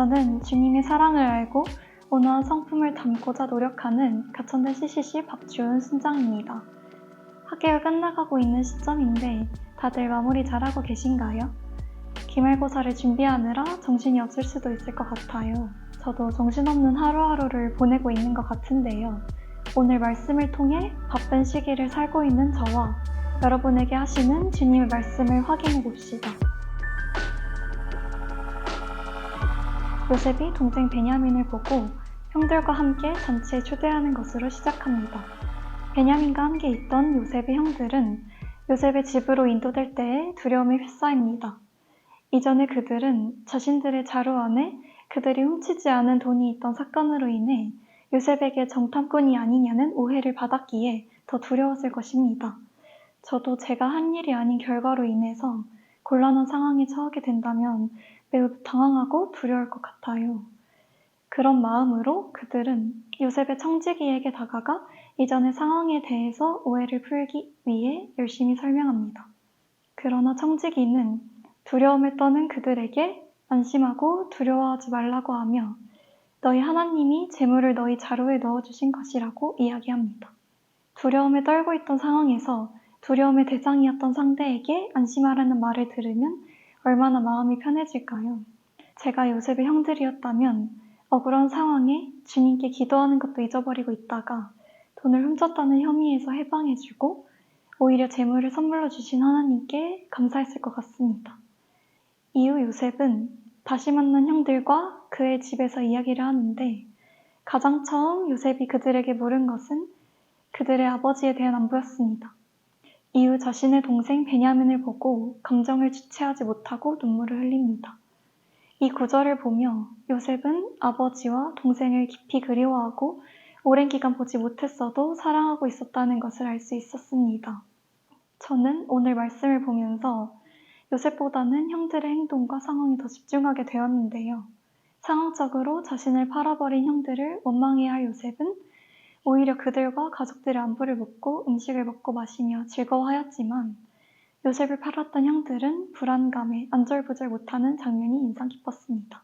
저는 주님의 사랑을 알고 온화한 성품을 담고자 노력하는 가천대 CCC 박주은 순장입니다. 학기가 끝나가고 있는 시점인데 다들 마무리 잘하고 계신가요? 기말고사를 준비하느라 정신이 없을 수도 있을 것 같아요. 저도 정신없는 하루하루를 보내고 있는 것 같은데요. 오늘 말씀을 통해 바쁜 시기를 살고 있는 저와 여러분에게 하시는 주님의 말씀을 확인해 봅시다. 요셉이 동생 베냐민을 보고 형들과 함께 잔치에 초대하는 것으로 시작합니다. 베냐민과 함께 있던 요셉의 형들은 요셉의 집으로 인도될 때에 두려움에 휩싸입니다. 이전에 그들은 자신들의 자루 안에 그들이 훔치지 않은 돈이 있던 사건으로 인해 요셉에게 정탐꾼이 아니냐는 오해를 받았기에 더 두려웠을 것입니다. 저도 제가 한 일이 아닌 결과로 인해서 곤란한 상황에 처하게 된다면 매우 당황하고 두려울 것 같아요. 그런 마음으로 그들은 요셉의 청지기에게 다가가 이전의 상황에 대해서 오해를 풀기 위해 열심히 설명합니다. 그러나 청지기는 두려움에 떠는 그들에게 안심하고 두려워하지 말라고 하며 너희 하나님이 재물을 너희 자루에 넣어주신 것이라고 이야기합니다. 두려움에 떨고 있던 상황에서 두려움의 대상이었던 상대에게 안심하라는 말을 들으면 얼마나 마음이 편해질까요? 제가 요셉의 형들이었다면 억울한 상황에 주님께 기도하는 것도 잊어버리고 있다가 돈을 훔쳤다는 혐의에서 해방해주고 오히려 재물을 선물로 주신 하나님께 감사했을 것 같습니다. 이후 요셉은 다시 만난 형들과 그의 집에서 이야기를 하는데 가장 처음 요셉이 그들에게 물은 것은 그들의 아버지에 대한 안부였습니다. 이후 자신의 동생 베냐민을 보고 감정을 주체하지 못하고 눈물을 흘립니다. 이 구절을 보며 요셉은 아버지와 동생을 깊이 그리워하고 오랜 기간 보지 못했어도 사랑하고 있었다는 것을 알 수 있었습니다. 저는 오늘 말씀을 보면서 요셉보다는 형들의 행동과 상황에 더 집중하게 되었는데요. 상황적으로 자신을 팔아버린 형들을 원망해야 할 요셉은 오히려 그들과 가족들의 안부를 묻고 음식을 먹고 마시며 즐거워하였지만 요셉을 팔았던 형들은 불안감에 안절부절 못하는 장면이 인상 깊었습니다.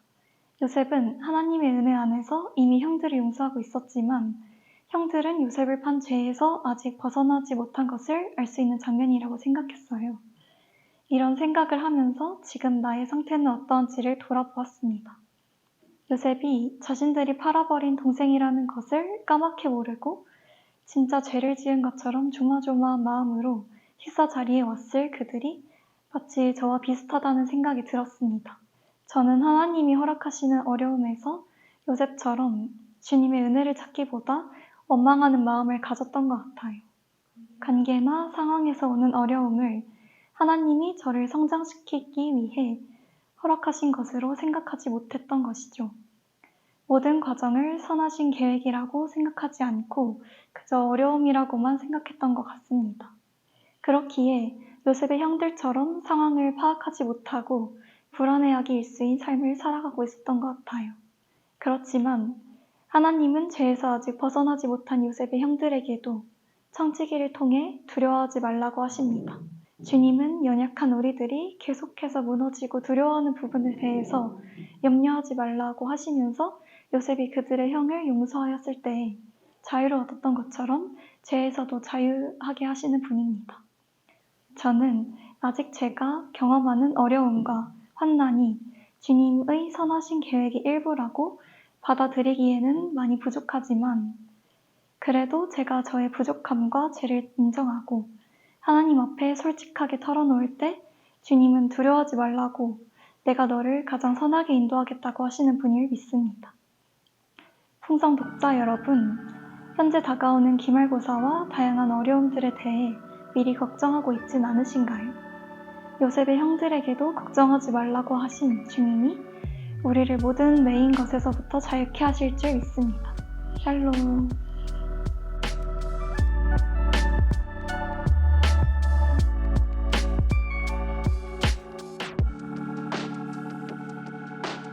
요셉은 하나님의 은혜 안에서 이미 형들을 용서하고 있었지만 형들은 요셉을 판 죄에서 아직 벗어나지 못한 것을 알 수 있는 장면이라고 생각했어요. 이런 생각을 하면서 지금 나의 상태는 어떠한지를 돌아보았습니다. 요셉이 자신들이 팔아버린 동생이라는 것을 까맣게 모르고 진짜 죄를 지은 것처럼 조마조마한 마음으로 식사 자리에 왔을 그들이 마치 저와 비슷하다는 생각이 들었습니다. 저는 하나님이 허락하시는 어려움에서 요셉처럼 주님의 은혜를 찾기보다 원망하는 마음을 가졌던 것 같아요. 관계나 상황에서 오는 어려움을 하나님이 저를 성장시키기 위해 허락하신 것으로 생각하지 못했던 것이죠. 모든 과정을 선하신 계획이라고 생각하지 않고 그저 어려움이라고만 생각했던 것 같습니다. 그렇기에 요셉의 형들처럼 상황을 파악하지 못하고 불안해하기 일쑤인 삶을 살아가고 있었던 것 같아요. 그렇지만 하나님은 죄에서 아직 벗어나지 못한 요셉의 형들에게도 청지기를 통해 두려워하지 말라고 하십니다. 주님은 연약한 우리들이 계속해서 무너지고 두려워하는 부분에 대해서 염려하지 말라고 하시면서 요셉이 그들의 형을 용서하였을 때 자유를 얻었던 것처럼 죄에서도 자유하게 하시는 분입니다. 저는 아직 제가 경험하는 어려움과 환난이 주님의 선하신 계획의 일부라고 받아들이기에는 많이 부족하지만 그래도 제가 저의 부족함과 죄를 인정하고 하나님 앞에 솔직하게 털어놓을 때 주님은 두려워하지 말라고 내가 너를 가장 선하게 인도하겠다고 하시는 분을 믿습니다. 풍성 독자 여러분, 현재 다가오는 기말고사와 다양한 어려움들에 대해 미리 걱정하고 있진 않으신가요? 요셉의 형들에게도 걱정하지 말라고 하신 주님이 우리를 모든 매인 것에서부터 자유케 하실 줄 믿습니다. 샬롬.